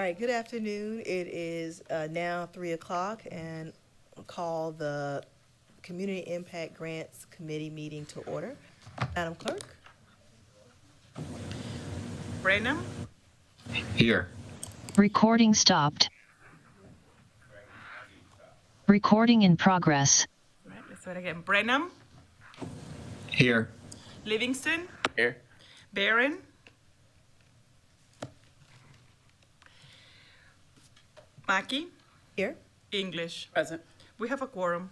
All right, good afternoon. It is now 3 o'clock, and I'll call the Community Impact Grants Committee meeting to order. Madam Clerk? Brenham, Here. Recording stopped. Recording in progress. right, let's start again. Brenham, Here. Livingston, Here. Barron, Mackey, Here. English. Present. We have a quorum.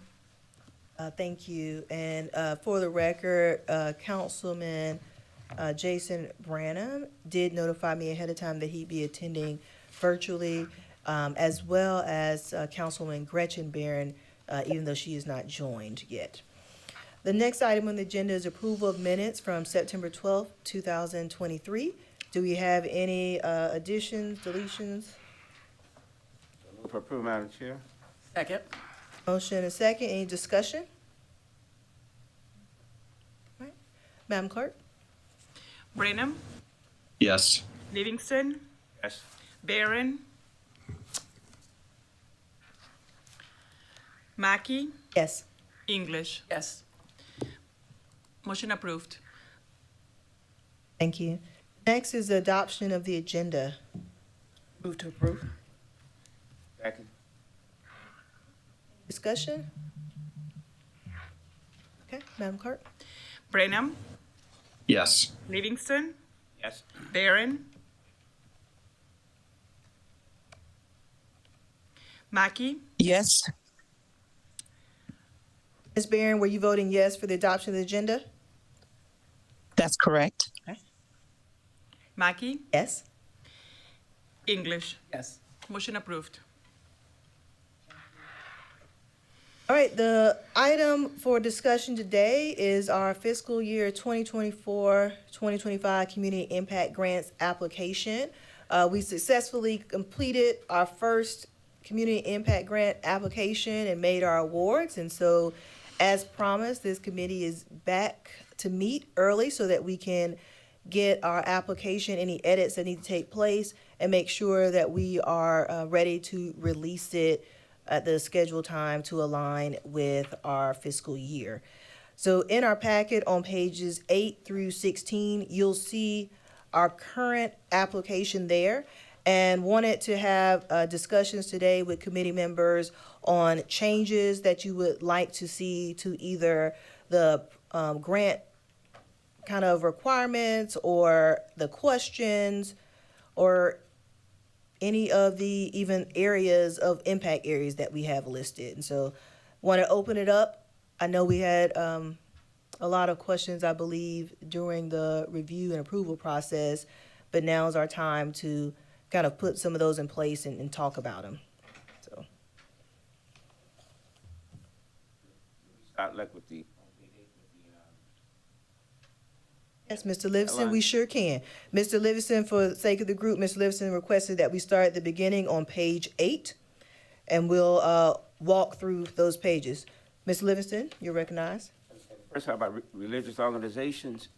Thank you. And for the record, Councilman Jason Branham did notify me ahead of time that he'd be attending virtually, as well as Councilwoman Gretchen Barron, even though she is not joined yet. The next item on the agenda is approval of minutes from September 12th, 2023. Do we have any additions, deletions? Move for approval, Madam Chair. Second. Motion and a second. Any discussion? All right. Madam Clerk? Brenham, Yes. Livingston, Yes. Barron, Mackey, Yes. English. Yes. Motion approved. Thank you. Next is the adoption of the agenda. Move to approve. Second. Discussion? Okay, Madam Clerk? Brenham, Yes. Livingston, Yes. Barron, Mackey, Yes. Ms. Barron, were you voting yes for the adoption of the agenda? That's correct. Mackey, Yes. English. Yes. Motion approved. All right, the item for discussion today is our fiscal year 2024-2025 Community Impact Grants application. We successfully completed our first Community Impact Grant application and made our awards. And so, as promised, this committee is back to meet early so that we can get our application, any edits that need to take place, and make sure that we are ready to release it at the scheduled time to align with our fiscal year. So in our packet on pages 8 through 16, you'll see our current application there, and wanted to have discussions today with committee members on changes that you would like to see to either the grant kind of requirements or the questions or any of the even areas of impact areas that we have listed. And so want to open it up. I know we had a lot of questions, I believe, during the review and approval process, but now is our time to kind of put some of those in place and talk about them. So, Start like with the. yes, Mr. Livingston, we sure can. Mr. Livingston, for the sake of the group, Mr. Livingston requested that we start at the beginning on page 8, and we'll walk through those pages. Mr. Livingston, you're recognized. First, how about religious organizations?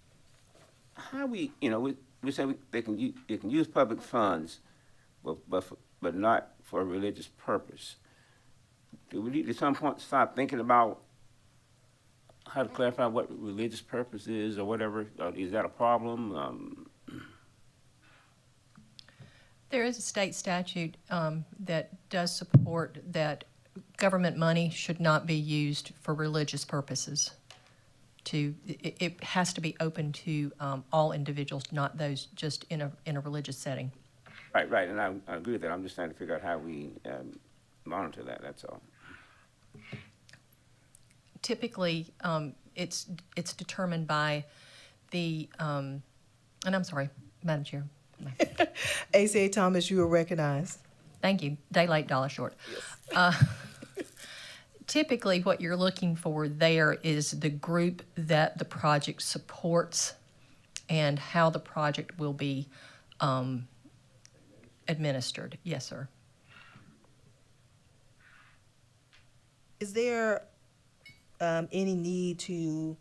How we say they can use public funds, but not for a religious purpose. Do we need to at some point start thinking about how to clarify what religious purpose is or whatever? Is that a problem? There is a state statute that does support that government money should not be used for religious purposes. It has to be open to all individuals, not those just in a religious setting. Right, and I agree with that. I'm just trying to figure out how we monitor that, that's all. Typically, it's determined by the and I'm sorry, Madam Chair. ACA Thomas, you are recognized. Thank you. Day late, dollar short. Typically, what you're looking for there is the group that the project supports and how the project will be administered. Yes, sir. Is there any need to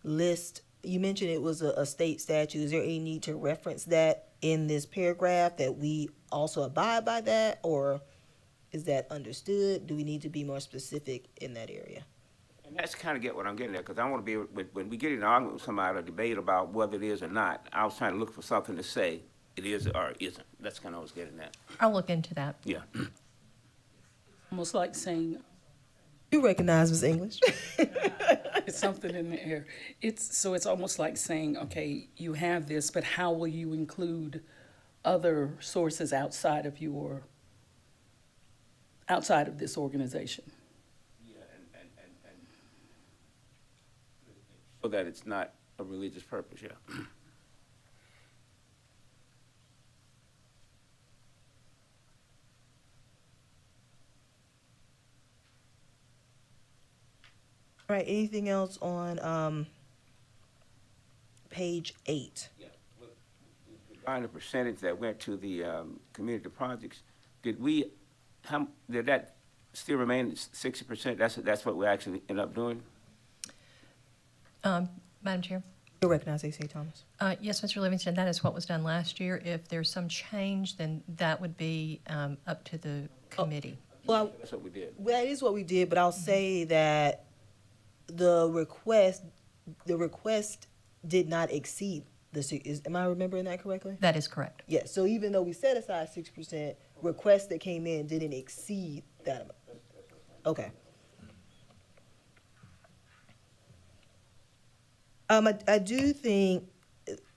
list, you mentioned it was a state statute, is there any need to reference that in this paragraph, that we also abide by that, or is that understood? Do we need to be more specific in that area? And that's kind of get what I'm getting at, because I want to be able, when we get in an argument with somebody, or debate about whether it is or not, I was trying to look for something to say it is or isn't. That's kind of what I was getting at. I'll look into that. Yeah. Almost like saying You recognize Ms. English? it's something in the air. It's almost like saying, okay, you have this, but how will you include other sources outside of this organization? So that it's not a religious purpose, yeah. All right, anything else on page 8? On the percentage that went to the community projects, did that still remain 60%? That's what we actually end up doing? Madam Chair? You recognize A.C. Thomas? Yes, Mr. Livingston, that is what was done last year. If there's some change, then that would be up to the committee. Well, That's what we did. well, that is what we did, but I'll say that the request did not exceed am I remembering that correctly? That is correct. Yes, so even though we set aside 6%, requests that came in didn't exceed that amount. Okay. I do think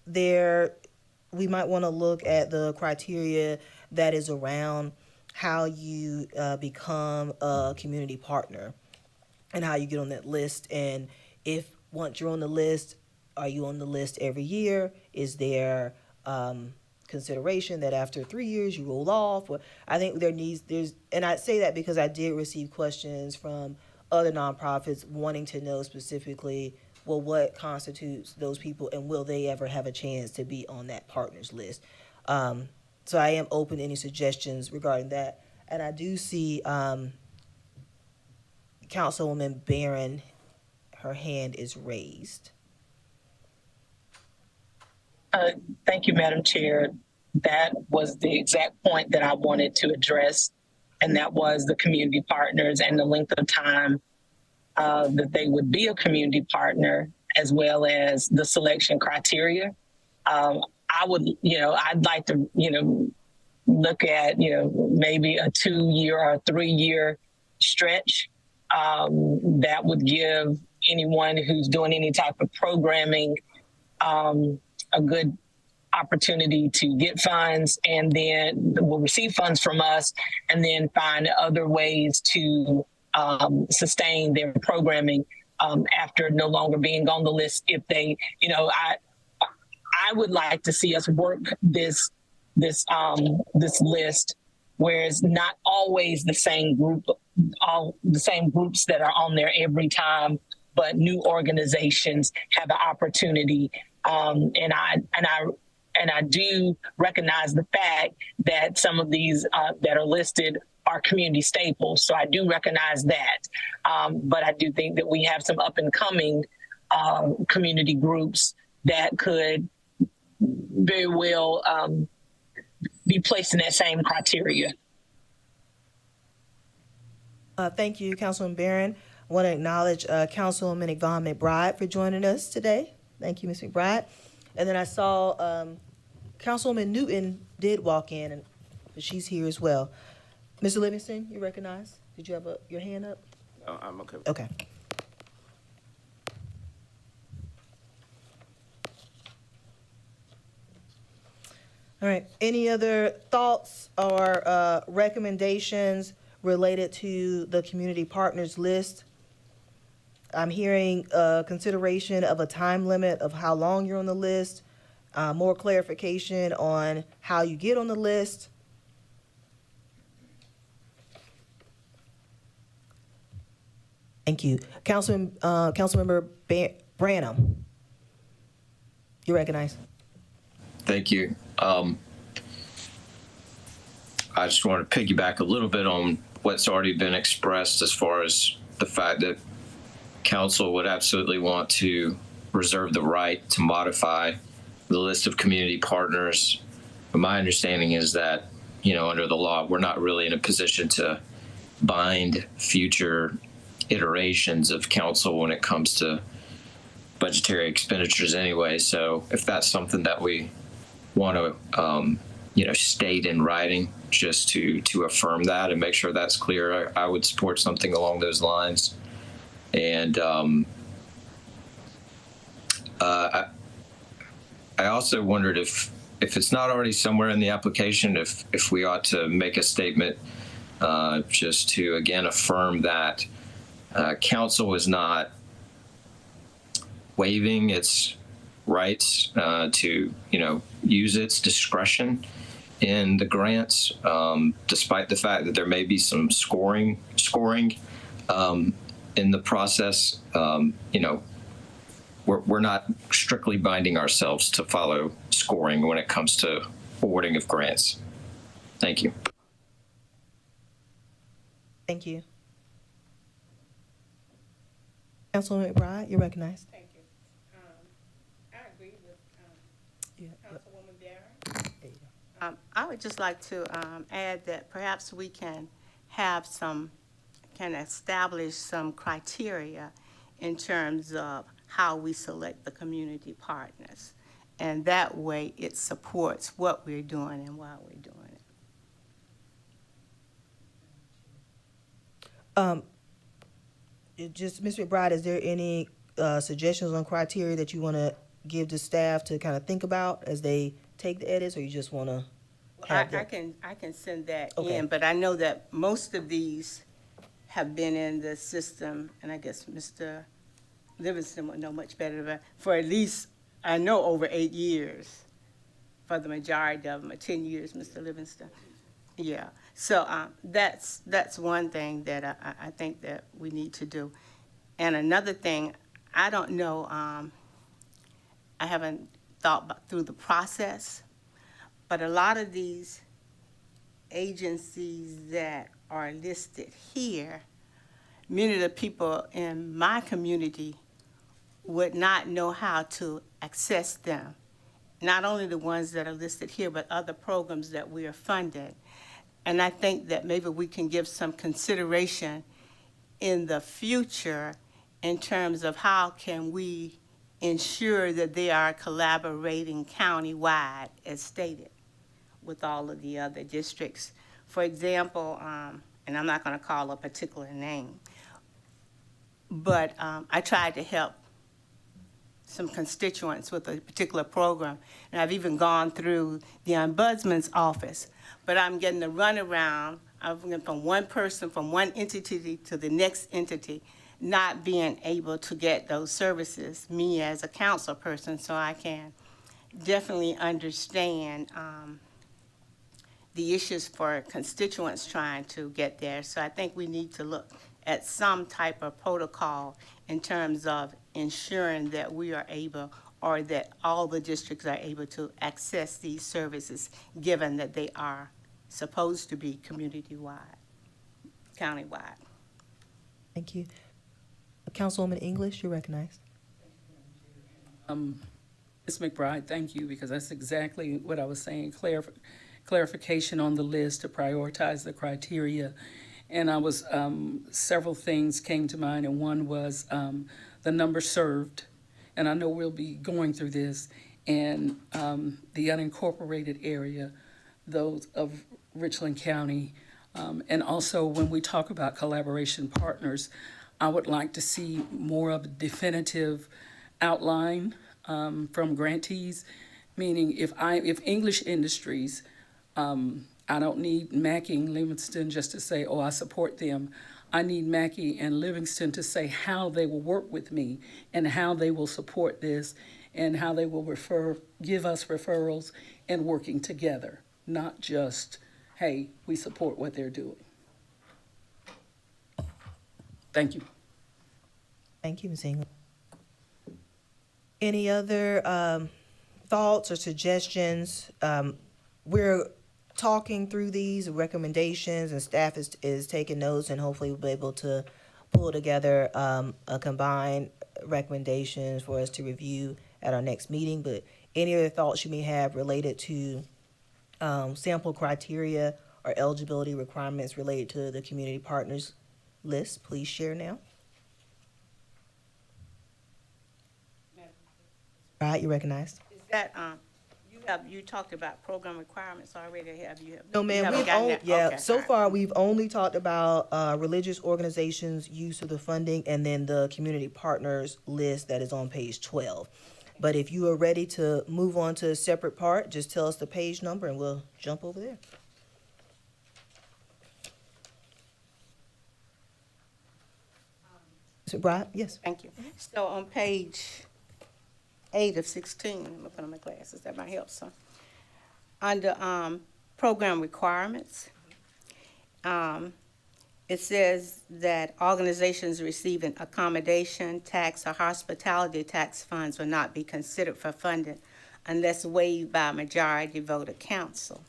we might want to look at the criteria that is around how you become a community partner and how you get on that list. And if once you're on the list, are you on the list every year? Is there consideration that after 3 years you roll off? Or I think and I say that because I did receive questions from other nonprofits wanting to know specifically, well, what constitutes those people and will they ever have a chance to be on that partners list? So I am open to any suggestions regarding that. And I do see Councilwoman Barron, her hand is raised. Thank you, Madam Chair. That was the exact point that I wanted to address, and that was the community partners and the length of time that they would be a community partner, as well as the selection criteria. I'd like to, look at, maybe a 2-year or a 3-year stretch that would give anyone who's doing any type of programming a good opportunity to get funds, and then will receive funds from us, and then find other ways to sustain their programming after no longer being on the list. If they, I would like to see us work this list where it's not always the same group, all the same groups that are on there every time, but new organizations have an opportunity. And I do recognize the fact that some of these that are listed are community staples. So I do recognize that. But I do think that we have some up and coming community groups that could very well be placed in that same criteria. Thank you, Councilwoman Barron. I want to acknowledge Councilwoman Yvonne McBride for joining us today. Thank you, Ms. McBride. And then I saw Councilwoman Newton did walk in, but she's here as well. Mr. Livingston, you recognize? Did you have your hand up? I'm okay. Okay. All right. Any other thoughts or recommendations related to the community partners list? I'm hearing consideration of a time limit of how long you're on the list, more clarification on how you get on the list. Thank you. Councilmember Branham, you recognize? Thank you. I just want to piggyback a little bit on what's already been expressed as far as the fact that council would absolutely want to reserve the right to modify the list of community partners. But my understanding is that under the law, we're not really in a position to bind future iterations of council when it comes to budgetary expenditures anyway. So if that's something that we want to, state in writing, just to affirm that and make sure that's clear, I would support something along those lines. And I also wondered if it's not already somewhere in the application, if we ought to make a statement just to again affirm that council is not waiving its rights to use its discretion in the grants, despite the fact that there may be some scoring in the process. We're not strictly binding ourselves to follow scoring when it comes to awarding of grants. Thank you. Thank you. Councilwoman McBride, you're recognized. Thank you. I agree with Yeah. Councilwoman Barron. I would just like to add that perhaps we can establish some criteria in terms of how we select the community partners. And that way it supports what we're doing and why we're doing it. Just, Ms. McBride, is there any suggestions on criteria that you want to give to staff to kind of think about as they take the edits, or you just want to have I can send that Okay. in, but I know that most of these have been in the system, and I guess Mr. Livingston would know much better, but for at least, I know, over 8 years, for the majority of them, or 10 years, Mr. Livingston. Yeah, so that's one thing that I think that we need to do. And another thing, I don't know, I haven't thought through the process, but a lot of these agencies that are listed here, many of the people in my community would not know how to access them. Not only the ones that are listed here, but other programs that we are funded. And I think that maybe we can give some consideration in the future in terms of how can we ensure that they are collaborating countywide as stated with all of the other districts. For example, and I'm not going to call a particular name, but I tried to help some constituents with a particular program, and I've even gone through the ombudsman's office, but I'm getting the runaround. I've went from one person, from one entity to the next entity, not being able to get those services, me as a council person, so I can definitely understand the issues for constituents trying to get there. So I think we need to look at some type of protocol in terms of ensuring that we are able, or that all the districts are able to access these services, given that they are supposed to be community-wide, county-wide. Thank you. Councilwoman English, you're recognized. Ms. McBride, thank you, because that's exactly what I was saying, clarification on the list to prioritize the criteria. And I was, several things came to mind, and one was the number served, and I know we'll be going through this, and the unincorporated area, those of Richland County, and also when we talk about collaboration partners, I would like to see more of a definitive outline from grantees, meaning if English Industries, I don't need Mackey and Livingston just to say, oh, I support them. I need Mackey and Livingston to say how they will work with me and how they will support this and how they will give us referrals and working together, not just, hey, we support what they're doing. Thank you. Thank you, Ms. English. Any other thoughts or suggestions? We're talking through these recommendations, and staff is taking notes, and hopefully we'll be able to pull together a combined recommendations for us to review at our next meeting. But any other thoughts you may have related to sample criteria or eligibility requirements related to the community partners list. Please share now. All right, you're recognized. Is that, you talked about program requirements already, have you? No, you ma'am, haven't we've gotten only, that? yeah, Okay, so all right. far, we've only talked about, religious organizations' use of the funding and then the community partners list that is on page 12. But if you are ready to move on to a separate part, just tell us the page number and we'll jump over there. So, Brad, yes. Thank you. So on page 8 of 16, I'm gonna put on my glasses, that might help some. Under program requirements, it says that organizations receiving accommodation tax or hospitality tax funds will not be considered for funding unless waived by a majority vote of council.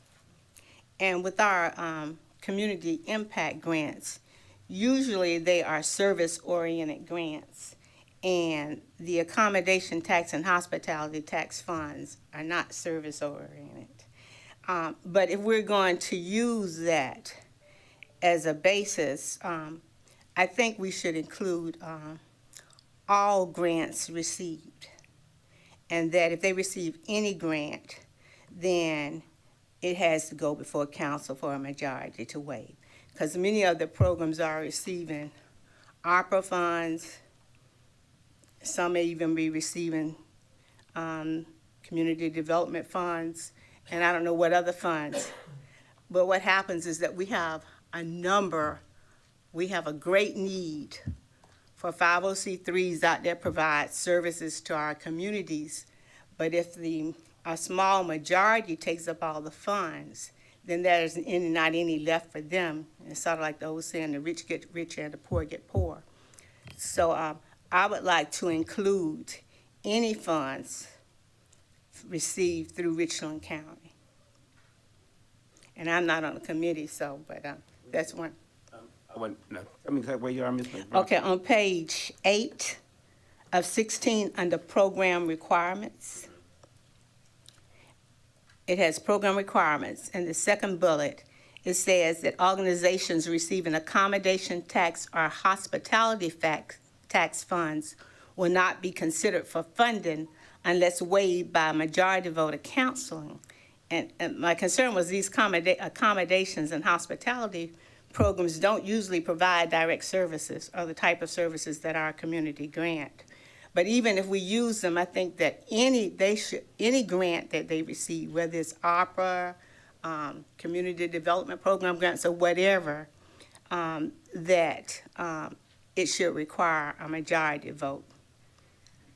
And with our community impact grants, usually they are service-oriented grants, and the accommodation tax and hospitality tax funds are not service-oriented. But if we're going to use that as a basis, I think we should include all grants received, and that if they receive any grant, then it has to go before council for a majority to waive. Because many of the programs are receiving ARPA funds. Some may even be receiving community development funds, and I don't know what other funds. But what happens is that we have a great need for 501c3s out there provide services to our communities. But if a small majority takes up all the funds, then there's not any left for them. It's sort of like the old saying, the rich get richer and the poor get poor. So I would like to include any funds received through Richland County. And I'm not on the committee, but that's one. Tell me exactly where you are, Ms. McBride. Okay, on page 8 of 16, under program requirements, it has program requirements, and the second bullet, it says that organizations receiving accommodation tax or hospitality tax funds will not be considered for funding unless waived by a majority vote of council. And my concern was these accommodations and hospitality programs don't usually provide direct services or the type of services that our community grant. But even if we use them, I think that any grant that they receive, whether it's ARPA, community development program grants or whatever, that it should require a majority vote.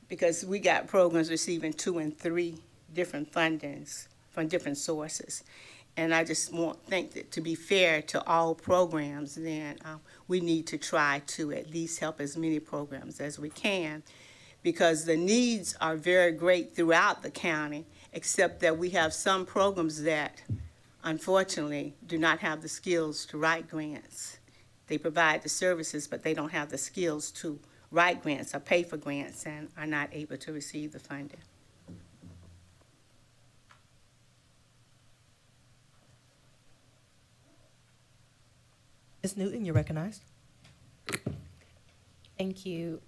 Because we got programs receiving 2 and 3 different fundings from different sources. And I just think that to be fair to all programs, then we need to try to at least help as many programs as we can, because the needs are very great throughout the county, except that we have some programs that unfortunately do not have the skills to write grants. They provide the services, but they don't have the skills to write grants or pay for grants and are not able to receive the funding. Ms. Newton, you're recognized. Thank you.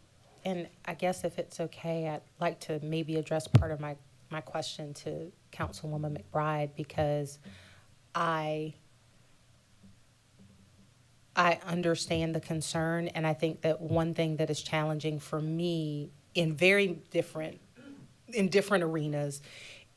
And I guess if it's okay, I'd like to maybe address part of my question to Councilwoman McBride, because I understand the concern, and I think that one thing that is challenging for me in different arenas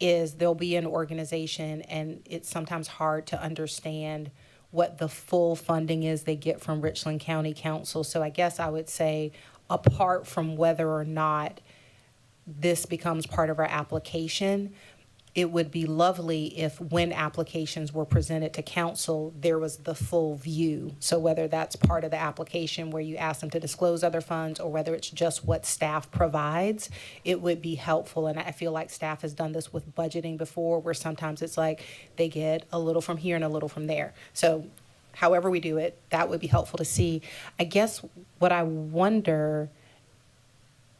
is there'll be an organization and it's sometimes hard to understand what the full funding is they get from Richland County Council. So I guess I would say, apart from whether or not this becomes part of our application, it would be lovely if when applications were presented to council, there was the full view. So whether that's part of the application where you ask them to disclose other funds, or whether it's just what staff provides, it would be helpful. And I feel like staff has done this with budgeting before, where sometimes it's like they get a little from here and a little from there. So however we do it, that would be helpful to see. I guess what I wonder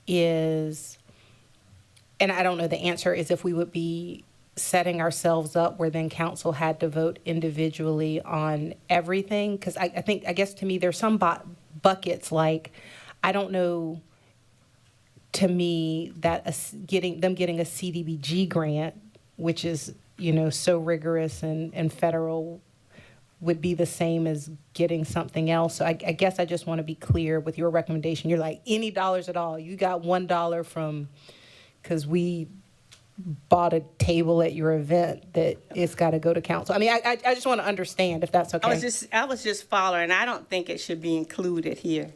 is, and I don't know the answer, is if we would be setting ourselves up where then council had to vote individually on everything? Because I guess to me, there's some buckets, like, I don't know, to me, that getting a CDBG grant, which is, so rigorous and federal, would be the same as getting something else. So I guess I just want to be clear with your recommendation. You're like, any dollars at all. You got $1 from, because we bought a table at your event, that it's got to go to council. I mean, I just want to understand if that's okay. I was just following. I don't think it should be included here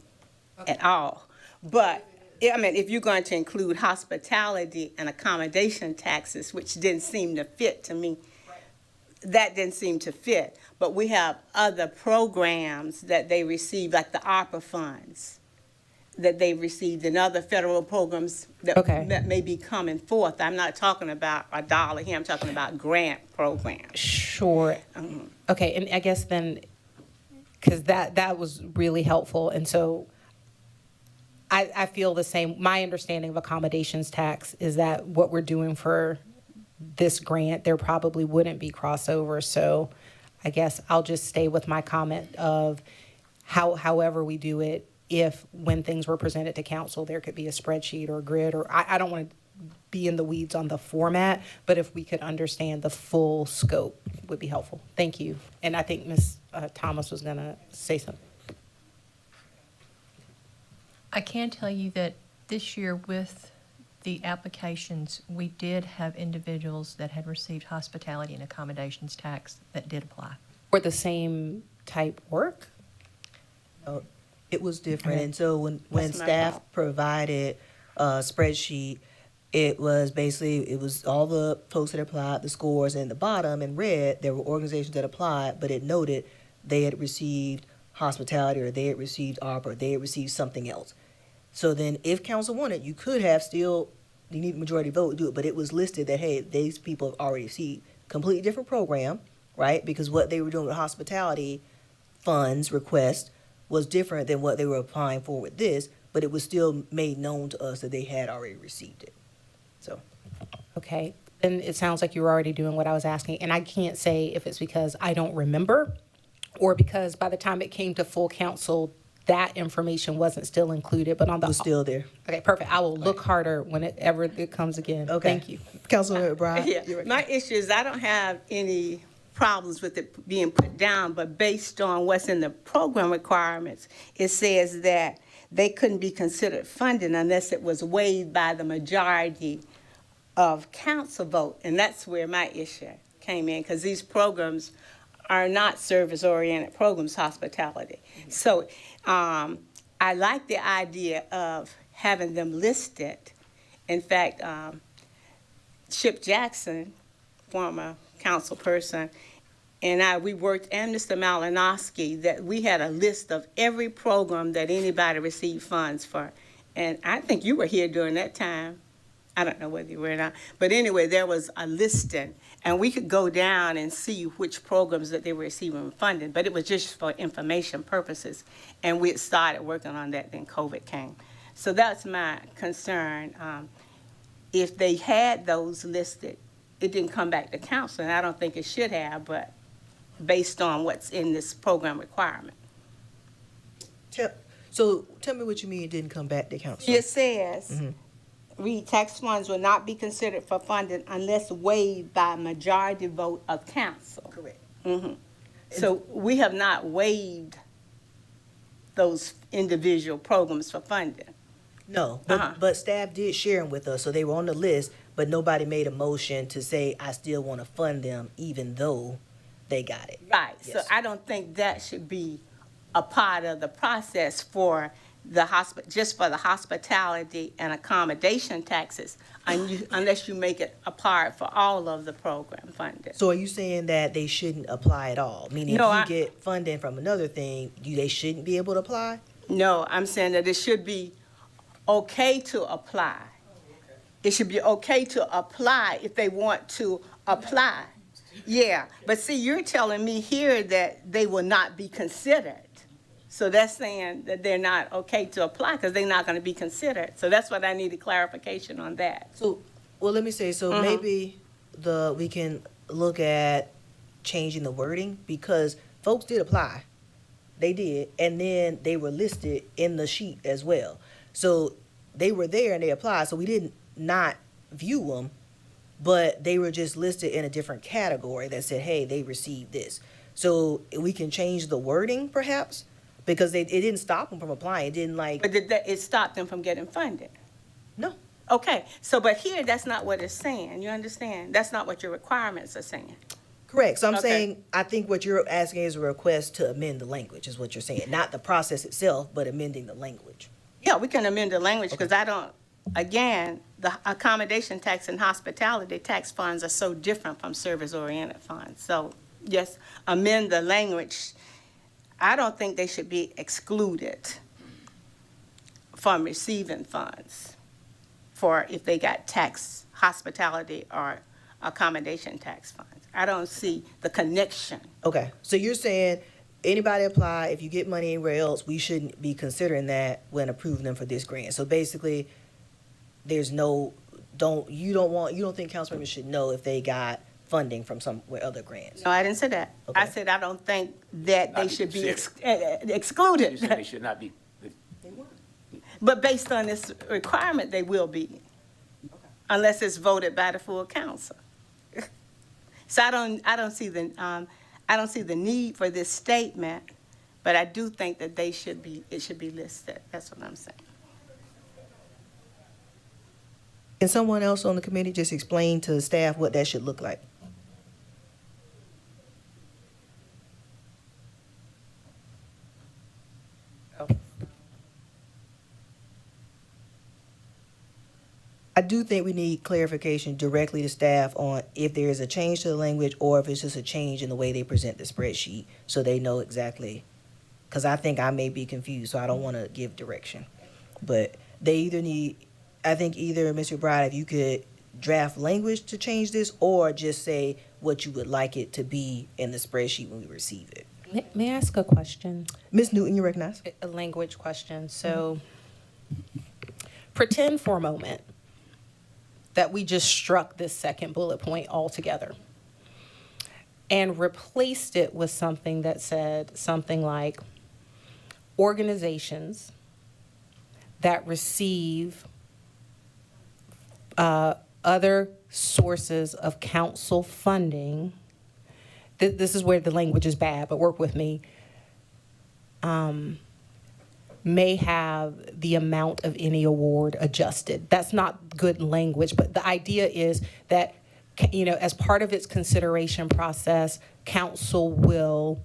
at all. But I mean, if you're going to include hospitality and accommodation taxes, which didn't seem to fit to me, that didn't seem to fit. But we have other programs that they receive, like the ARPA funds that they received, and other federal programs that may be coming forth. I'm not talking about a dollar here. I'm talking about grant programs. Sure. Okay, and I guess then, because that was really helpful, and so I feel the same. My understanding of accommodations tax is that what we're doing for this grant, there probably wouldn't be crossover. So I guess I'll just stay with my comment of however we do it, if when things were presented to council, there could be a spreadsheet or a grid, or I don't want to be in the weeds on the format, but if we could understand the full scope would be helpful. Thank you. And I think Ms. Thomas was going to say something. I can tell you that this year with the applications, we did have individuals that had received hospitality and accommodations tax that did apply. For the same type work? It was different. Okay. And so when That's my staff fault. provided a spreadsheet, it was all the folks that applied, the scores, and at the bottom in red, there were organizations that applied, but it noted they had received hospitality, or they had received ARPA, or they had received something else. So then if council wanted, you could have still, you need a majority vote to do it, but it was listed that, hey, these people have already received completely different program, right? Because what they were doing with hospitality funds request was different than what they were applying for with this, but it was still made known to us that they had already received it. So, Okay, then it sounds like you were already doing what I was asking, and I can't say if it's because I don't remember, or because by the time it came to full council, that information wasn't still included, but on the. it was still there. Okay, perfect. I will look harder whenever it comes again. Okay. Thank you. Councilman Bryant? Yeah, my issue is I don't have any problems with it being put down, but based on what's in the program requirements, it says that they couldn't be considered funding unless it was waived by the majority of council vote, and that's where my issue came in, because these programs are not service-oriented programs, hospitality. So I like the idea of having them listed. In fact, Chip Jackson, former council person, and we worked, and Mr. Malinowski, that we had a list of every program that anybody received funds for. And I think you were here during that time. I don't know whether you were or not. But anyway, there was a listing, and we could go down and see which programs that they were receiving funding, but it was just for information purposes. And we had started working on that, then COVID came. So that's my concern. If they had those listed, it didn't come back to council, and I don't think it should have, but based on what's in this program requirement. So tell me what you mean it didn't come back to council. It says, read, tax funds will not be considered for funding unless waived by majority vote of council. Correct. So we have not waived those individual programs for funding. No, Uh-huh. but staff did share them with us, so they were on the list, but nobody made a motion to say, I still want to fund them, even though they got it. Right, so Yes. I don't think that should be a part of the process for the just for the hospitality and accommodation taxes, unless you make it a part for all of the program funding. So are you saying that they shouldn't apply at all? Meaning No, if you get funding from another thing, they shouldn't be able to apply? No, I'm saying that it should be okay to apply. It should be okay to apply if they want to apply. Yeah, but see, you're telling me here that they will not be considered. So that's saying that they're not okay to apply because they're not going to be considered. So that's what I needed clarification on that. So, well, let me say, so maybe we can look at changing the wording, because folks did apply. They did, and then they were listed in the sheet as well. So they were there and they applied, so we didn't not view them, but they were just listed in a different category that said, hey, they received this. So we can change the wording perhaps, because it didn't stop them from applying. It didn't like, But did that, it stopped them from getting funded? no. Okay, so but here, that's not what it's saying, you understand? That's not what your requirements are saying. Correct. So I'm Okay. saying, I think what you're asking is a request to amend the language, is what you're saying. Not the process itself, but amending the language. Yeah, we can amend the language, because I don't, again, the accommodation tax and hospitality tax funds are so different from service-oriented funds. So, yes, amend the language. I don't think they should be excluded from receiving funds for if they got tax, hospitality, or accommodation tax funds. I don't see the connection. Okay. So you're saying anybody apply, if you get money anywhere else, we shouldn't be considering that when approving them for this grant. So basically, there's no, you don't think council members should know if they got funding from somewhere other grants? No, I didn't say that. I Okay. said I don't think that they Not be should be considered. You excluded. said they should not be. But based on this requirement, they will be, unless it's voted by the full council. So I don't see the need for this statement, but I do think that it should be listed. That's what I'm saying. Can someone else on the committee just explain to staff what that should look like? I do think we need clarification directly to staff on if there is a change to the language or if it's just a change in the way they present the spreadsheet, so they know exactly. Because I think I may be confused, so I don't want to give direction. But they either need, I think either, Mr. Bride, if you could draft language to change this, or just say what you would like it to be in the spreadsheet when we receive it. May I ask a question? Ms. Newton, you recognize? A language question. So pretend for a moment that we just struck this second bullet point altogether and replaced it with something that said something like organizations that receive other sources of council funding. This is where the language is bad, but work with me. May have the amount of any award adjusted. That's not good language, but the idea is that, you know, as part of its consideration process, council will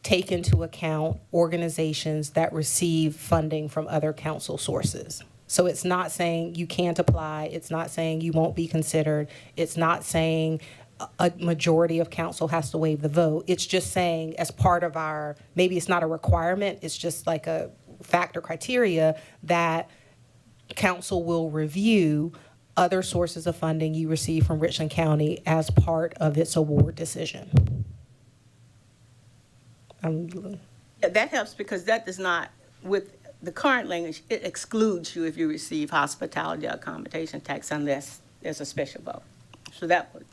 take into account organizations that receive funding from other council sources. So it's not saying you can't apply. It's not saying you won't be considered. It's not saying a majority of council has to waive the vote. It's just saying as part of our, maybe it's not a requirement, it's just like a factor criteria that council will review other sources of funding you receive from Richland County as part of its award decision. Yeah, that helps because that does not, with the current language, it excludes you if you receive hospitality or accommodation tax unless there's a special vote. So that would.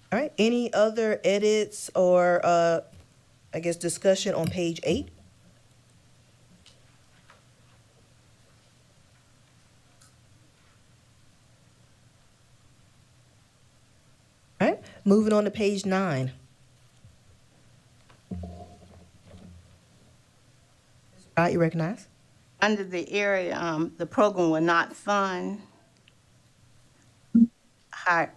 All right, any other edits or, I guess, discussion on page 8? All right, moving on to page 9. All right, you recognize? Under the area, the program will not fund, however,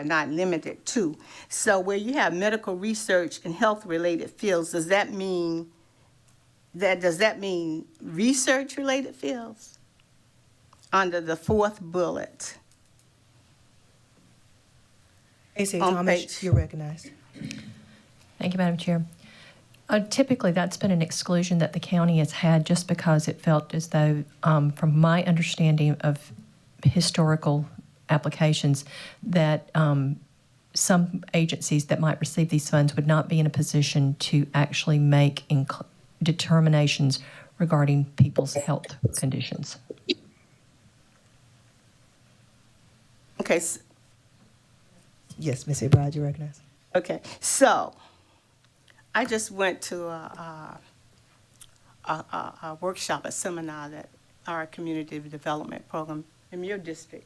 not limited to. So where you have medical research and health-related fields, does that mean research-related fields? Under the fourth bullet. A.C. On Thomas, page- you're recognized. Thank you, Madam Chair. Typically, that's been an exclusion that the county has had just because it felt as though, from my understanding of historical applications, that some agencies that might receive these funds would not be in a position to actually make determinations regarding people's health conditions. Okay, Yes, Ms. Ibrahim, you recognize? okay. So I just went to a workshop, a seminar that our community development program in your district,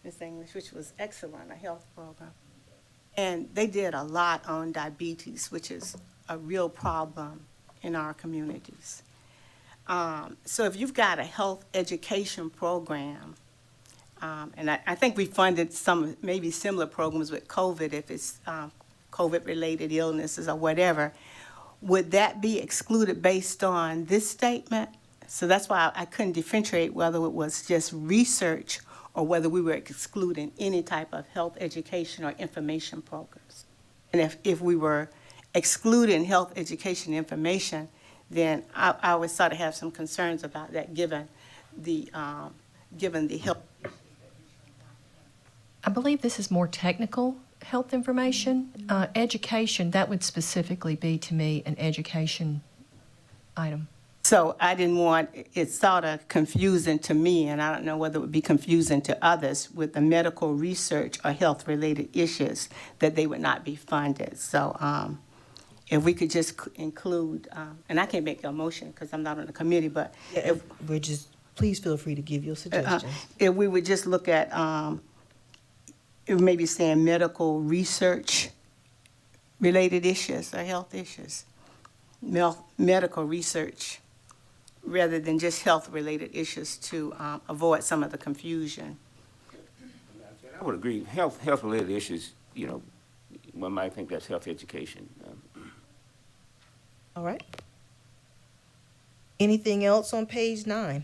Ms. English, which was excellent, a health program. And they did a lot on diabetes, which is a real problem in our communities. So if you've got a health education program, and I think we funded some maybe similar programs with COVID, if it's COVID-related illnesses or whatever, would that be excluded based on this statement? So that's why I couldn't differentiate whether it was just research or whether we were excluding any type of health education or information programs. And if we were excluding health education information, then I would sort of have some concerns about that given the health. I believe this is more technical health information. Education, that would specifically be to me an education item. So I didn't want, it's sort of confusing to me, and I don't know whether it would be confusing to others with the medical research or health-related issues, that they would not be funded. So if we could just include, and I can't make a motion because I'm not on the committee, but if, We're just, please feel free to give your suggestions. if we would just look at, maybe saying medical research-related issues or health issues, medical research, rather than just health-related issues to avoid some of the confusion. I would agree, health-related issues, one might think that's health education. All right. Anything else on page 9?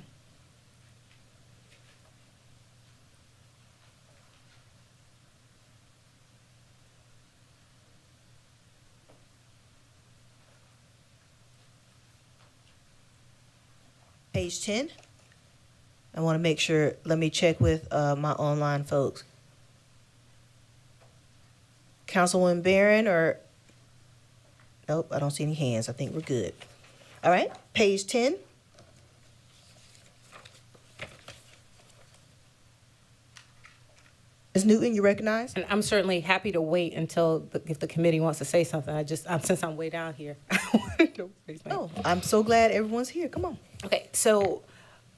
Page 10. I want to make sure, let me check with my online folks. Councilwoman Barron or, nope, I don't see any hands. I think we're good. All right, page 10. Ms. Newton, you recognize? And I'm certainly happy to wait until, if the committee wants to say something. Since I'm way down here. I wanted to raise my hand. Oh, I'm so glad everyone's here. Come on. Okay, so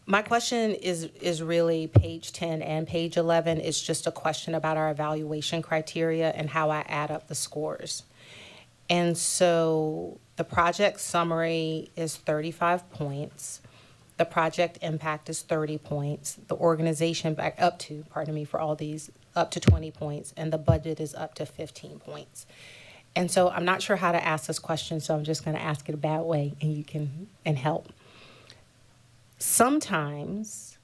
my question is really page 10 and page 11 is just a question about our evaluation criteria and how I add up the scores. And so the project summary is 35 points. The project impact is 30 points. The organization back up to, for all these, up to 20 points. And the budget is up to 15 points. And so I'm not sure how to ask this question, so I'm just going to ask it a bad way and you can help. Sometimes,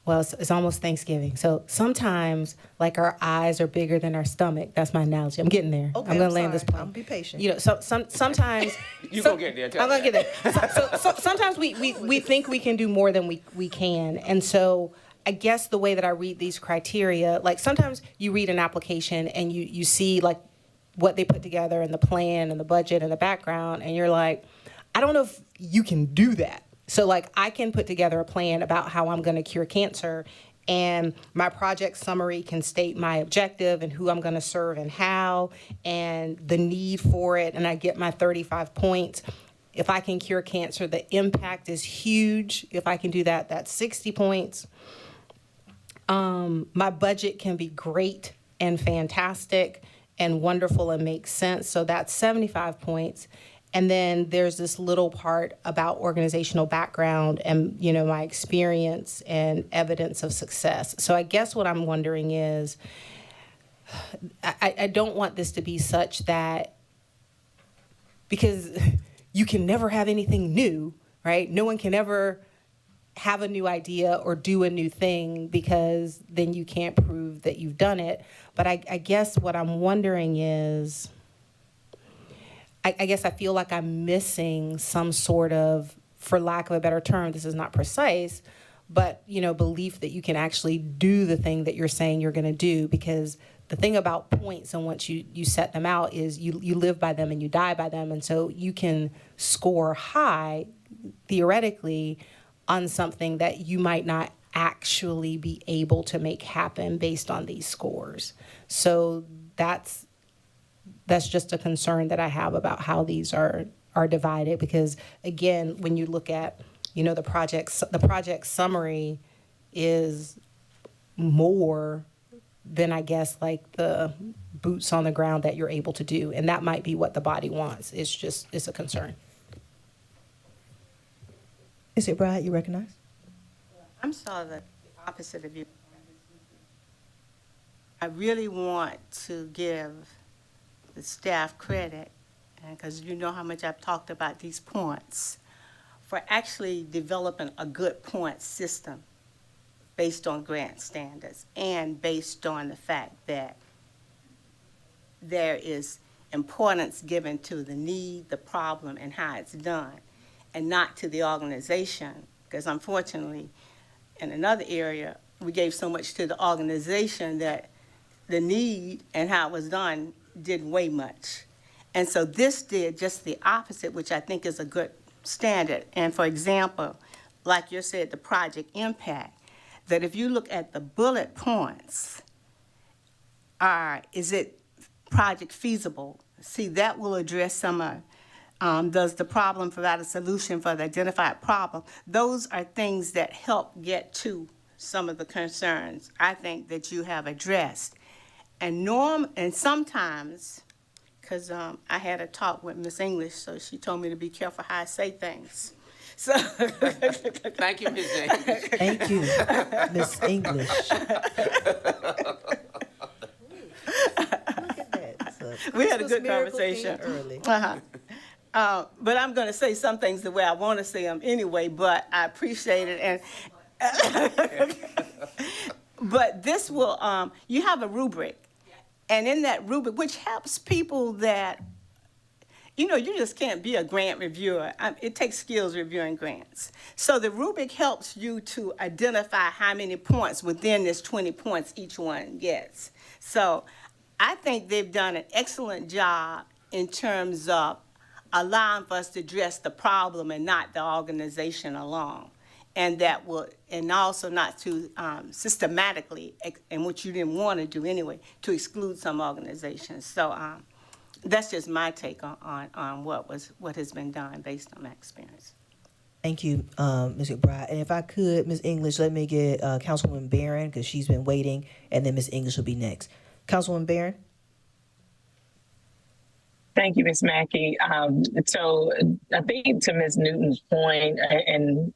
well, it's almost Thanksgiving. So sometimes, like, our eyes are bigger than our stomach. That's my analogy. I'm getting there. Okay, I'm going to land this plane. I'm be patient. Sometimes. You gonna get there. I'm going to get there. So sometimes we think we can do more than we can. And so I guess the way that I read these criteria, like sometimes you read an application and you see like what they put together and the plan and the budget and the background, and you're like, I don't know if you can do that. So like I can put together a plan about how I'm going to cure cancer, and my project summary can state my objective and who I'm going to serve and how and the need for it, and I get my 35 points. If I can cure cancer, the impact is huge. If I can do that, that's 60 points. My budget can be great and fantastic and wonderful and make sense. So that's 75 points. And then there's this little part about organizational background and, my experience and evidence of success. So I guess what I'm wondering is, I don't want this to be such that, because you can never have anything new, right? No one can ever have a new idea or do a new thing because then you can't prove that you've done it. But I guess what I'm wondering is, I guess I feel like I'm missing some sort of, for lack of a better term, this is not precise, but, belief that you can actually do the thing that you're saying you're going to do, because the thing about points and once you set them out is you live by them and you die by them. And so you can score high, theoretically, on something that you might not actually be able to make happen based on these scores. So that's just a concern that I have about how these are divided, because again, when you look at, the project summary is more than, I guess, like the boots on the ground that you're able to do. And that might be what the body wants. It's a concern. Is it Brad, you recognize? I'm sort of the opposite of you. I really want to give the staff credit, because you know how much I've talked about these points, for actually developing a good point system based on grant standards and based on the fact that there is importance given to the need, the problem, and how it's done, and not to the organization. Because unfortunately, in another area, we gave so much to the organization that the need and how it was done didn't weigh much. And so this did just the opposite, which I think is a good standard. And for example, like you said, the project impact, that if you look at the bullet points, is it project feasible? See, that will address some of, does the problem provide a solution for the identified problem? Those are things that help get to some of the concerns I think that you have addressed. And sometimes, because I had a talk with Miss English, so she told me to be careful how I say things. So Thank you, Ms. James. Thank you, Miss English. Look at that. So, we had a Christmas good miracle conversation. came early. But I'm going to say some things the way I want to say them anyway, but I appreciate it. And but this will, you have a rubric. And in that rubric, which helps people that, you just can't be a grant reviewer. It takes skills reviewing grants. So the rubric helps you to identify how many points within this 20 points each one gets. So I think they've done an excellent job in terms of allowing for us to address the problem and not the organization alone. And also not to systematically, and what you didn't want to do anyway, to exclude some organizations. So that's just my take on what has been done based on my experience. Thank you, Ms. McBride. And if I could, Ms. English, let me get Councilwoman Barron, because she's been waiting, and then Ms. English will be next. Councilwoman Barron? Thank you, Ms. Mackey. So I think to Ms. Newton's point, and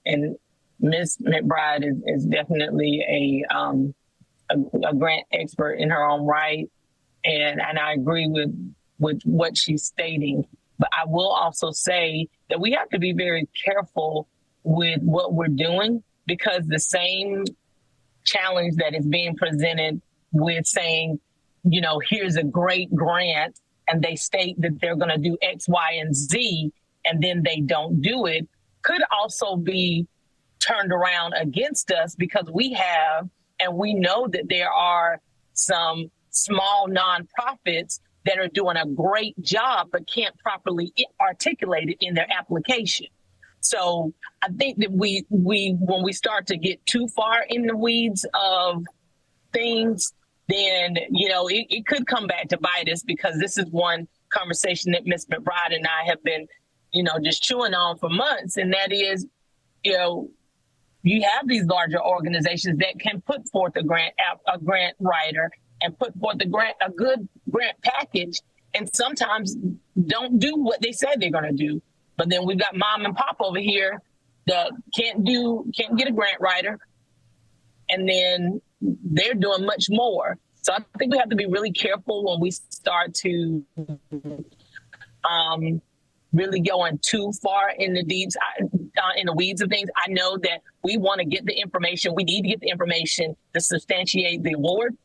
Ms. McBride is definitely a grant expert in her own right, and I agree with what she's stating. But I will also say that we have to be very careful with what we're doing, because the same challenge that is being presented with saying, here's a great grant, and they state that they're going to do X, Y, and Z, and then they don't do it, could also be turned around against us, because we know that there are some small nonprofits that are doing a great job but can't properly articulate it in their application. So I think that we when we start to get too far in the weeds of things, then it could come back to bite us, because this is one conversation that Ms. McBride and I have been just chewing on for months, and that is, you have these larger organizations that can put forth a grant writer and put forth a good grant package, and sometimes don't do what they said they're going to do. But then we've got mom and pop over here that can't get a grant writer, and then they're doing much more. So I think we have to be really careful when we start to really going too far in the weeds of things. I know that we want to get the information. We need to get the information to substantiate the award.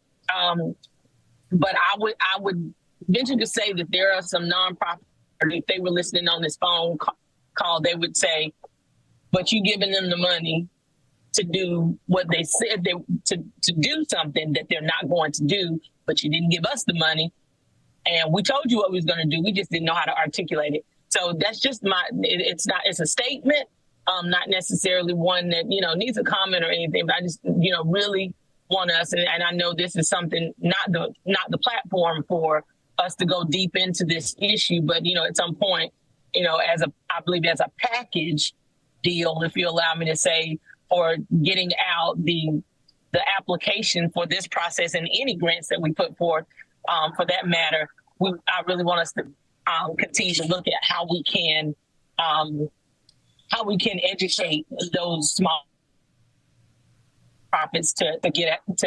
But I would venture to say that there are some nonprofits, if they were listening on this phone call, they would say, but you giving them the money to do what they said to do something that they're not going to do, but you didn't give us the money. And we told you what we was going to do. We just didn't know how to articulate it. So that's just it's a statement, not necessarily one that, needs a comment or anything, but I just, really want us, and I know this is something, not the platform for us to go deep into this issue, but, at some point, I believe as a package deal, if you allow me to say, for getting out the application for this process and any grants that we put forth, for that matter, I really want us to continue to look at how we can educate those small profits to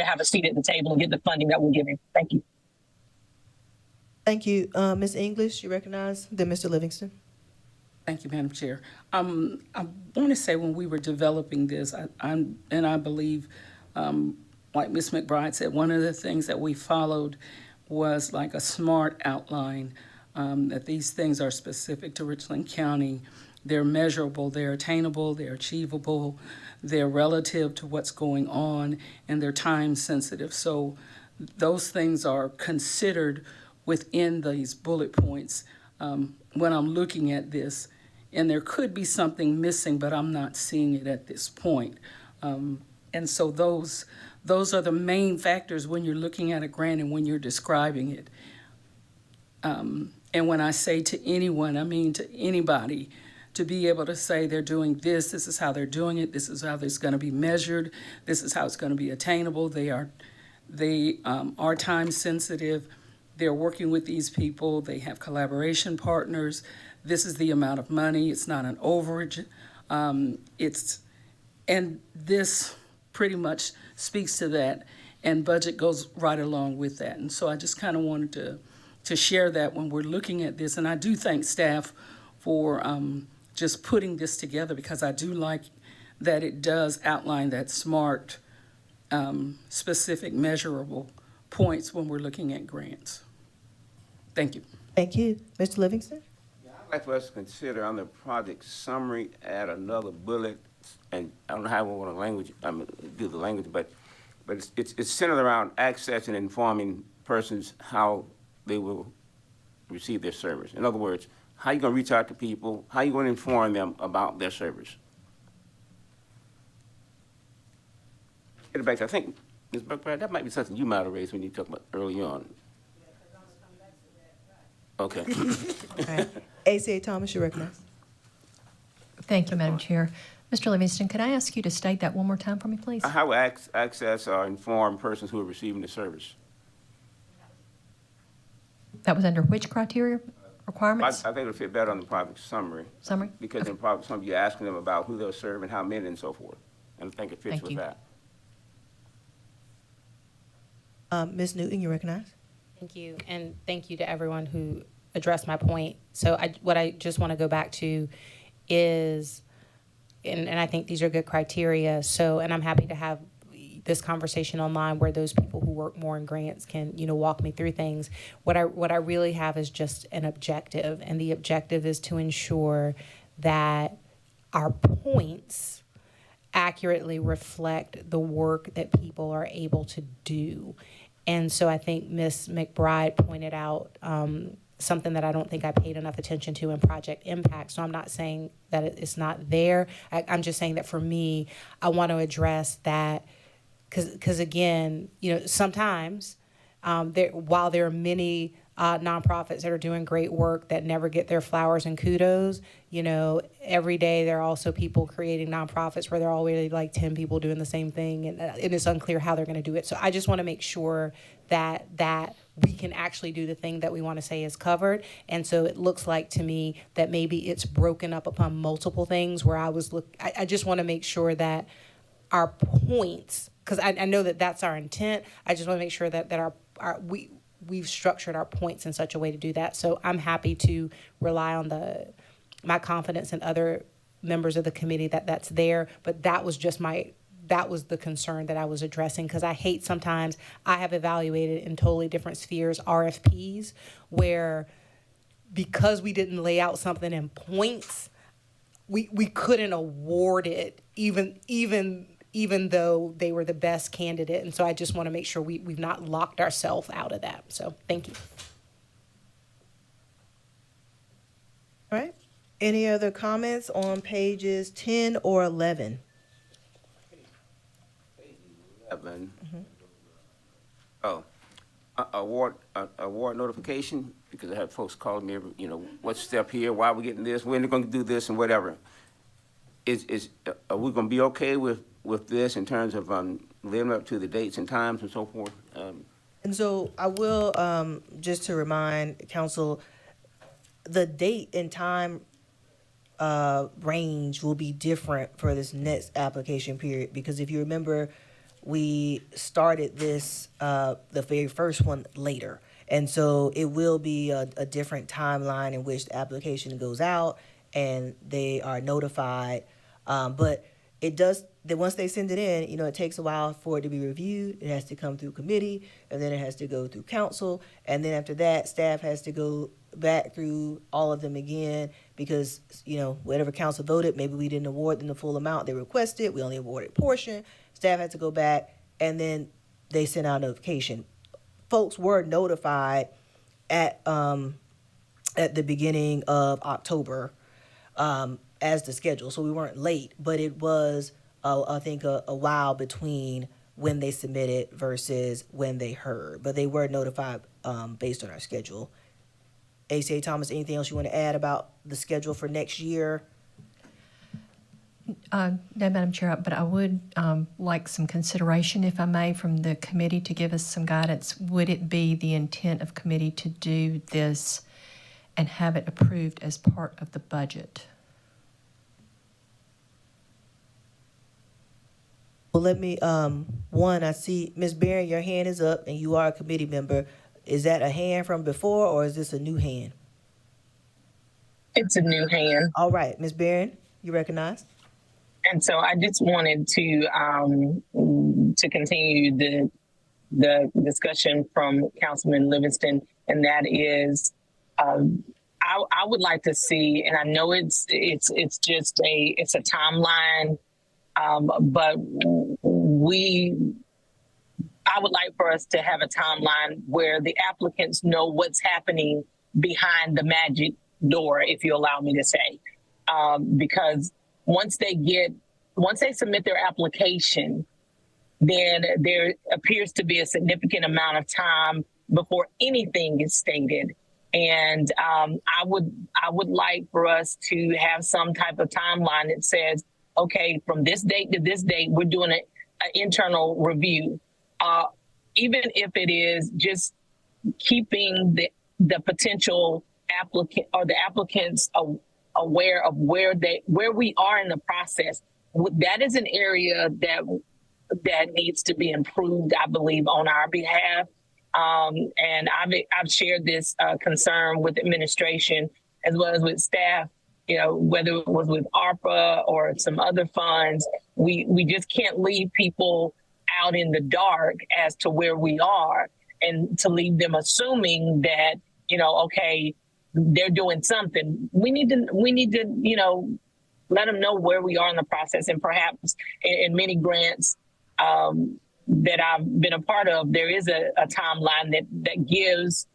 have a seat at the table and get the funding that we're giving. Thank you. Thank you. Ms. English, you recognize? Then Mr. Livingston. Thank you, Madam Chair. I want to say when we were developing this, I believe, like Ms. McBride said, one of the things that we followed was like a SMART outline, that these things are specific to Richland County. They're measurable, they're attainable, they're achievable, they're relative to what's going on, and they're time sensitive. So those things are considered within these bullet points when I'm looking at this. And there could be something missing, but I'm not seeing it at this point. And so those are the main factors when you're looking at a grant and when you're describing it. And when I say to anyone, I mean to anybody, to be able to say they're doing this is how they're doing it, this is how it's going to be measured, this is how it's going to be attainable. They are time sensitive. They're working with these people. They have collaboration partners. This is the amount of money. It's not an overage. And this pretty much speaks to that, and budget goes right along with that. And so I just kind of wanted to share that when we're looking at this. And I do thank staff for just putting this together, because I do like that it does outline that SMART, specific, measurable points when we're looking at grants. Thank you. Thank you. Mr. Livingston? I'd like for us to consider on the project summary, add another bullet, and I don't know how we want to do the language, but it's centered around access and informing persons how they will receive their service. In other words, how you going to reach out to people, how you going to inform them about their service. Get it back to, I think, Ms. Buckbride, that might be something you might have raised when you talked about early on. Okay. All right. ACA Thomas, you recognize? Thank you, Madam Chair. Mr. Livingston, could I ask you to state that one more time for me, please? How will access or inform persons who are receiving the service? That was under which criteria requirements? I think it'll fit better on the project summary. Summary? Because in project summary, you're asking them about who they'll serve and how many and so forth. And I think it fits Thank with you. that. Ms. Newton, you recognize? Thank you, and thank you to everyone who addressed my point. So what I just want to go back to is, and I think these are good criteria, so, and I'm happy to have this conversation online where those people who work more in grants can, walk me through things. What I really have is just an objective, and the objective is to ensure that our points accurately reflect the work that people are able to do. And so I think Ms. McBride pointed out something that I don't think I paid enough attention to in project impact. So I'm not saying that it's not there. I'm just saying that for me, I want to address that because again, sometimes while there are many nonprofits that are doing great work that never get their flowers and kudos, every day there are also people creating nonprofits where there are already like 10 people doing the same thing, and it's unclear how they're going to do it. So I just want to make sure that we can actually do the thing that we want to say is covered. And so it looks like to me that maybe it's broken up upon multiple things where I just want to make sure that our points, because I know that that's our intent. I just want to make sure that we've structured our points in such a way to do that. So I'm happy to rely on my confidence in other members of the committee that's there. But that was the concern that I was addressing, because I hate sometimes I have evaluated in totally different spheres RFPs where because we didn't lay out something in points, we couldn't award it even even though they were the best candidate. And so I just want to make sure we've not locked ourselves out of that. So thank you. All right. Any other comments on pages 10 or 11? 11. Oh, award notification, because I have folks calling me, what's step here, why are we getting this, when they're gonna do this and whatever. Are we gonna be okay with this in terms of, living up to the dates and times and so forth? And so I will, just to remind council, the date and time range will be different for this next application period, because if you remember, we started this, the very first one later. And so it will be a different timeline in which the application goes out and they are notified. But it does, that once they send it in, it takes a while for it to be reviewed. It has to come through committee, and then it has to go through council. And then after that, staff has to go back through all of them again, because, whatever council voted, maybe we didn't award them the full amount they requested. We only awarded portion. Staff had to go back, and then they sent out notification. Folks were notified at the beginning of October as the schedule, so we weren't late, but it was, I think, a while between when they submitted versus when they heard. But they were notified based on our schedule. ACA Thomas, anything else you want to add about the schedule for next year? No, Madam Chair, but I would like some consideration, if I may, from the committee to give us some guidance. Would it be the intent of committee to do this and have it approved as part of the budget? Well, let me, I see, Ms. Barron, your hand is up, and you are a committee member. Is that a hand from before, or is this a new hand? It's a new hand. All right, Ms. Barron, you recognize? And so I just wanted to continue the discussion from Councilman Livingston, and that is, I would like to see, and I know it's just a timeline, but I would like for us to have a timeline where the applicants know what's happening behind the magic door, if you allow me to say, because once they submit their application, then there appears to be a significant amount of time before anything is stated. And I would like for us to have some type of timeline that says, okay, from this date to this date, we're doing an internal review. Even if it is just keeping the potential applicant or the applicants aware of where we are in the process. That is an area that needs to be improved, I believe, on our behalf. And I've shared this concern with administration as well as with staff. Whether it was with ARPA or some other funds, we just can't leave people out in the dark as to where we are, and to leave them assuming that, okay, they're doing something. We need to, let them know where we are in the process. And perhaps in many grants that I've been a part of, there is a timeline that gives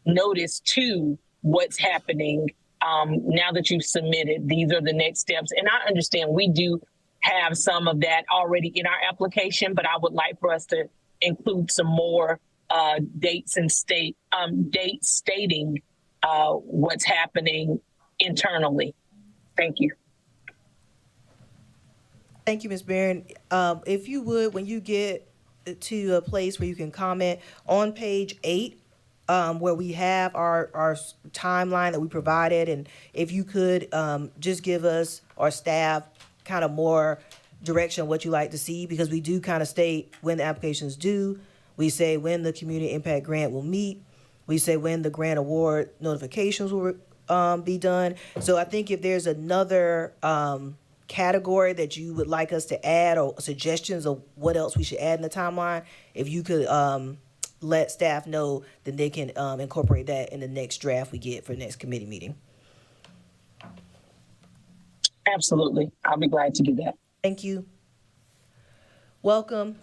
notice to what's happening. Now that you've submitted, these are the next steps. And I understand we do have some of that already in our application, but I would like for us to include some more dates stating what's happening internally. Thank you. Thank you, Ms. Barron. If you would, when you get to a place where you can comment on page 8, where we have our timeline that we provided, and if you could just give us, our staff, kind of more direction on what you like to see, because we do kind of state when the applications due. We say when the community impact grant will meet. We say when the grant award notifications will be done. So I think if there's another category that you would like us to add, or suggestions of what else we should add in the timeline, if you could let staff know, then they can incorporate that in the next draft we get for the next committee meeting. Absolutely. I'll be glad to do that. Thank you. welcome,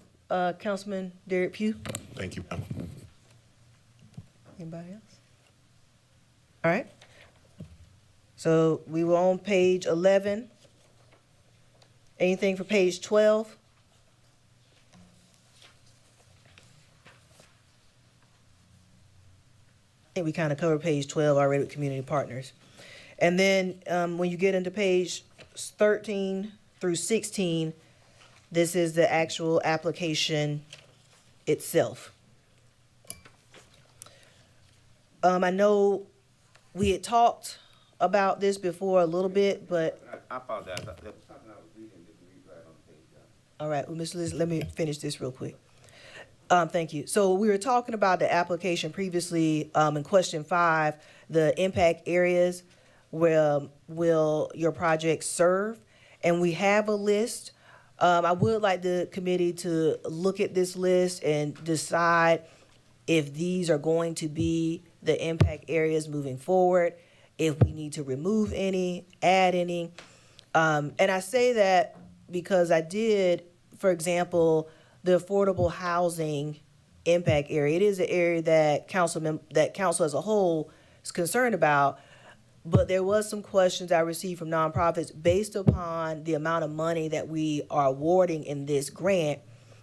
Councilman Derek Pugh. Thank you, ma'am. Anybody else? All right. So we were on page 11. Anything for page 12? I think we kind of covered page 12 already with community partners. And then when you get into page 13 through 16, this is the actual application itself. I know we had talked about this before a little bit, but I apologize. There was something I was reading, didn't read right on page. all right, well, Ms. Liz, let me finish this real quick. Thank you. So we were talking about the application previously, in question 5, the impact areas where will your project serve? And we have a list. I would like the committee to look at this list and decide if these are going to be the impact areas moving forward, if we need to remove any, add any. And I say that because I did, for example, the affordable housing impact area. It is an area that council as a whole is concerned about, but there was some questions I received from nonprofits based upon the amount of money that we are awarding in this grant.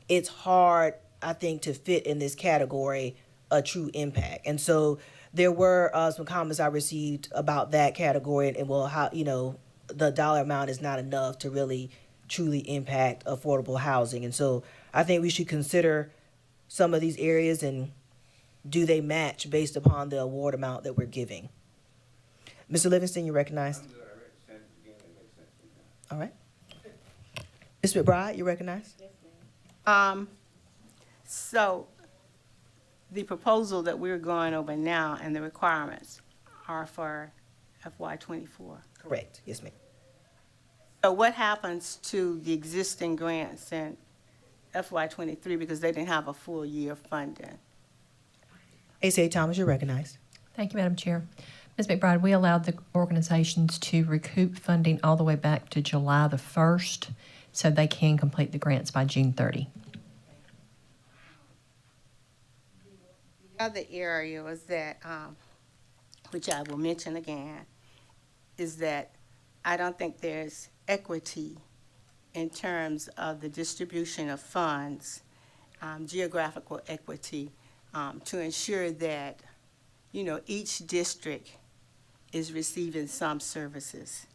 It's hard, I think, to fit in this category a true impact. And so there were some comments I received about that category and well, how, the dollar amount is not enough to really truly impact affordable housing. And so I think we should consider some of these areas and do they match based upon the award amount that we're giving. Mr. Livingston, you recognized? All right. Ms. McBride, you recognized? So the proposal that we're going over now and the requirements are for FY24. Correct. Yes, ma'am. So what happens to the existing grants in FY23 because they didn't have a full year of funding? ACA Thomas, you're recognized. Thank you, Madam Chair. Ms. McBride, we allowed the organizations to recoup funding all the way back to July the 1st, so they can complete the grants by June 30. The other area was that, which I will mention again, is that I don't think there's equity in terms of the distribution of funds, geographical equity, to ensure that, each district is receiving some services.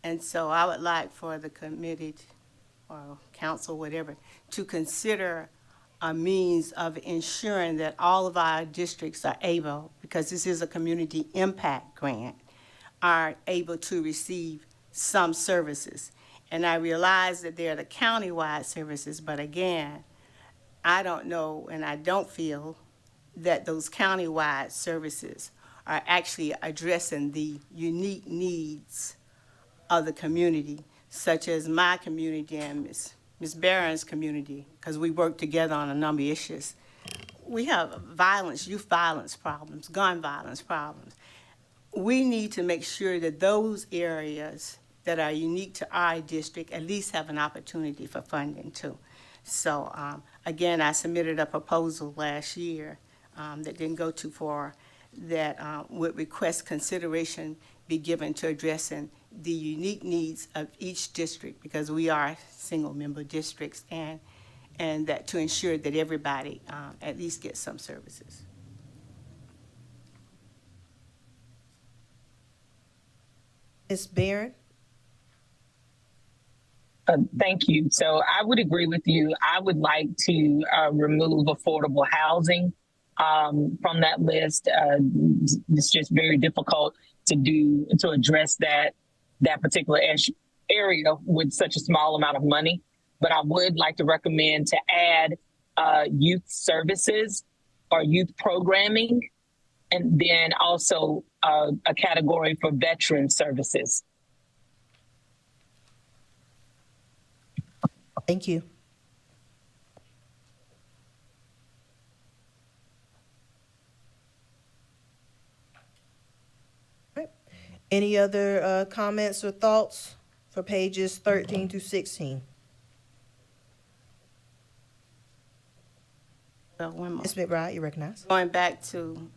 And so I would like for the committee or council, whatever, to consider a means of ensuring that all of our districts are able, because this is a community impact grant, are able to receive some services. And I realize that they're the county-wide services, but again, I don't know and I don't feel that those county-wide services are actually addressing the unique needs of the community, such as my community and Ms. Barron's community, because we work together on a number of issues. We have violence, youth violence problems, gun violence problems. We need to make sure that those areas that are unique to our district at least have an opportunity for funding too. So again, I submitted a proposal last year that didn't go too far, that would request consideration be given to addressing the unique needs of each district, because we are single-member districts, and that to ensure that everybody at least gets some services. Ms. Barron? Thank you. So I would agree with you. I would like to remove affordable housing from that list. It's just very difficult to address that particular area with such a small amount of money. But I would like to recommend to add youth services or youth programming, and then also a category for veteran services. Thank you. All right. Any other comments or thoughts for pages 13 through 16? one more. Ms. McBride, you recognize. Going back to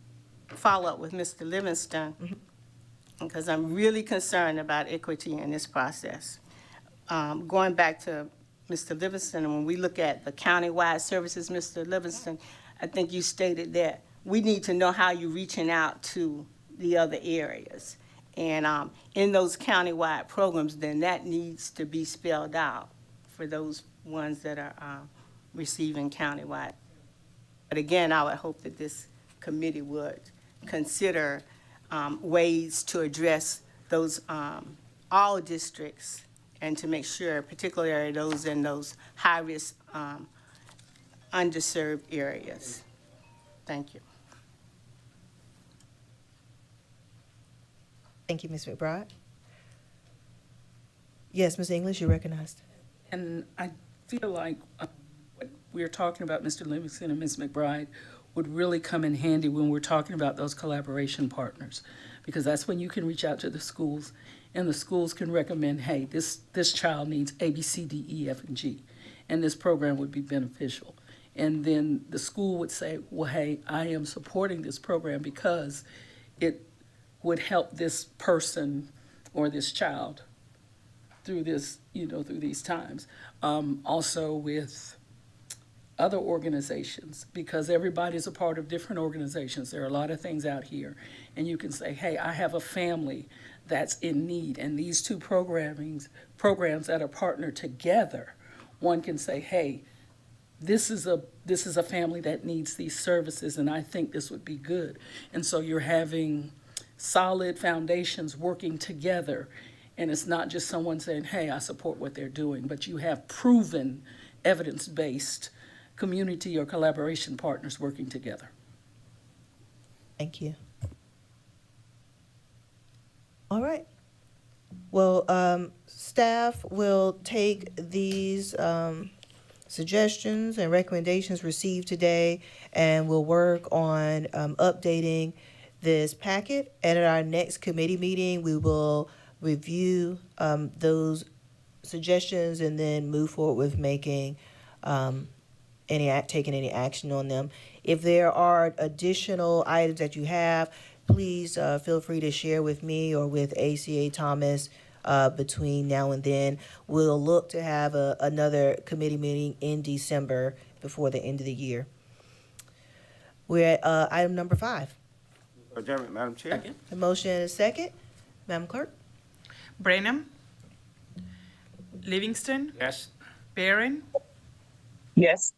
follow up with Mr. Livingston, because I'm really concerned about equity in this process. Going back to Mr. Livingston, and when we look at the countywide services, Mr. Livingston, I think you stated that we need to know how you're reaching out to the other areas. And in those countywide programs, then that needs to be spelled out for those ones that are receiving countywide. But again, I would hope that this committee would consider ways to address those, all districts, and to make sure, particularly those in those high-risk, underserved areas. Thank you. Thank you, Ms. McBride. Yes, Ms. English, you're recognized. And I feel like what we're talking about, Mr. Livingston and Ms. McBride, would really come in handy when we're talking about those collaboration partners, because that's when you can reach out to the schools, and the schools can recommend, hey, this child needs A, B, C, D, E, F, and G, and this program would be beneficial. And then the school would say, well, hey, I am supporting this program because it would help this person or this child through this, through these times. Also with other organizations, because everybody's a part of different organizations. There are a lot of things out here. And you can say, hey, I have a family that's in need, and these two programs that are partnered together, one can say, hey, this is a family that needs these services, and I think this would be good. And so you're having solid foundations working together, and it's not just someone saying, hey, I support what they're doing, but you have proven evidence-based community or collaboration partners working together. Thank you. All right. Well, staff will take these suggestions and recommendations received today, and we'll work on updating this packet. And at our next committee meeting, we will review those suggestions and then move forward with making taking any action on them. If there are additional items that you have, please feel free to share with me or with ACA Thomas between now and then. We'll look to have another committee meeting in December before the end of the year. We're at item number 5. Adjournment, Madam Chair. Second. The motion and a second. Madam Clerk? Brenham, Livingston, Yes. Barron, Yes.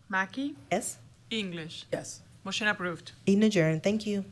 Mackey, Yes. English. Yes. Motion approved. Meeting adjourned. Thank you.